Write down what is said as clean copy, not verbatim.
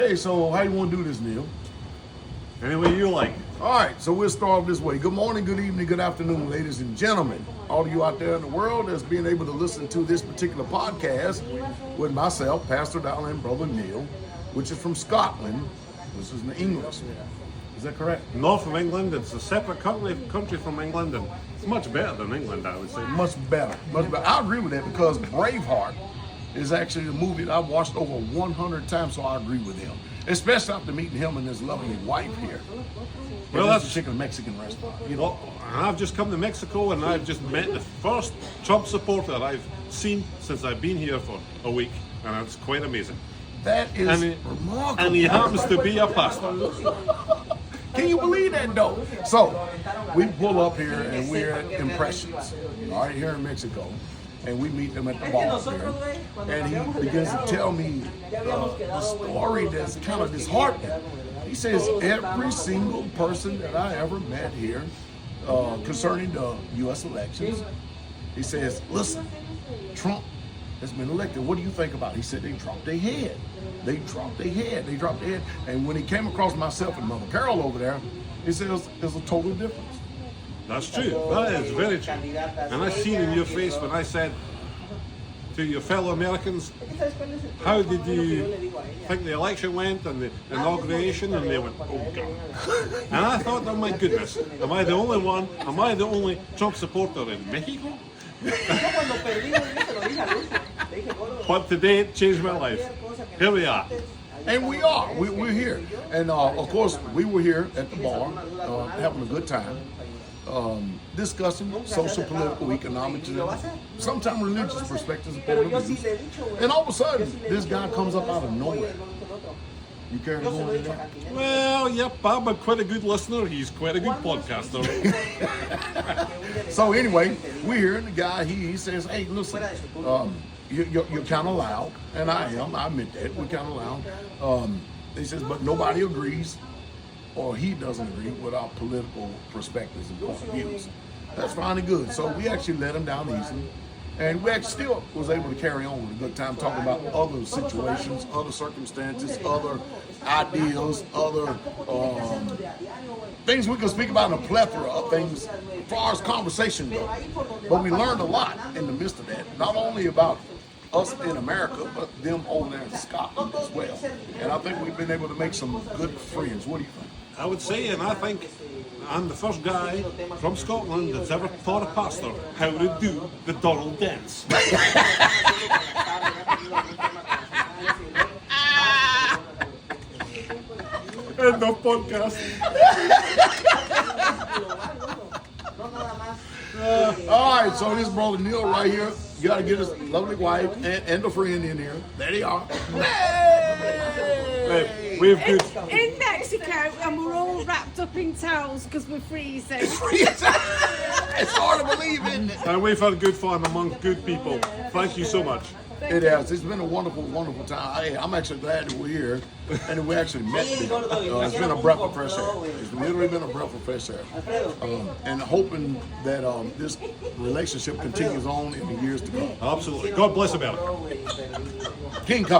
Hey, so how you want to do this, Neil? Any way you like. All right, so we'll start this way. Good morning, good evening, good afternoon, ladies and gentlemen. All of you out there in the world that's being able to listen to this particular podcast with myself, Pastor Dowell, and Brother Neil, which is from Scotland, which is in English. Is that correct? North of England, it's a separate country from England, and it's much better than England, I would say. Much better, much better. I agree with that because Braveheart is actually a movie that I've watched over 100 times, so I agree with him. Especially after meeting him and his lovely wife here. Well, that's a that's chicken Mexican restaurant. You know, well, I've just come to Mexico and I've just met the first Trump supporter I've seen since I've been here for a week, and it's quite amazing. that is And remarkable. And he happens to be a pastor. Can you believe that, though? So, we pull up here and we're at Impressions, all right, here in Mexico. And we meet them at the bar here. And he begins to tell me the story that's kind of disheartening. He says, every single person that I ever met here concerning the U.S. elections, he says, listen, Trump has been elected. What do you think about it? He said they dropped their head. They dropped their head. They dropped their head. And when he came across myself and Mother Carol over there, he said there's a total difference. That's true. That is very true. And I seen in your face when I said to your fellow Americans, how did you think the election went and the inauguration? And they went, oh God. And I thought, oh my goodness, am I the only one? Am I the only Trump supporter in Mexico? But today it changed my life. Here we are. And we are. We're here. And of course, we were here at the bar having a good time. Discussing social, political, economic, and sometimes religious perspectives and point of views. And all of a sudden, this guy comes up out of nowhere. You care to go into that? Well, yep, I'm quite a good listener. He's quite a good podcaster. So anyway, we're here, and the guy, he says, hey, listen, you're kind of loud. And I am. I admit that. We're kind of loud. He says, but nobody agrees, or he doesn't agree with our political perspectives and point of views. That's fine and good. So we actually let him down easily. And we actually still was able to carry on with a good time talking about other situations, other circumstances, other ideas, other things we can speak about in a plethora of things as far as conversation goes. But we learned a lot in the midst of that, not only about us in America, but them over there in Scotland as well. And I think we've been able to make some good friends. What do you think? I would say, and I think I'm the first guy from Scotland that's ever taught a pastor how to do the Donald dance. End of podcast. All right, so this brother Neil right here, you got to get his lovely wife and a friend in here. There they are. We have good. In Mexico, and we're all wrapped up in towels because we're freezing. It's hard to believe, isn't it? And we've had good fun among good people. Thank you so much. It has. It's been a wonderful, wonderful time. Hey, I'm actually glad that we're here and that we actually met them. It's been a breath of fresh air. It's literally been a breath of fresh air. And hoping that this relationship continues on in the years to come. Absolutely. God bless America. King Kong.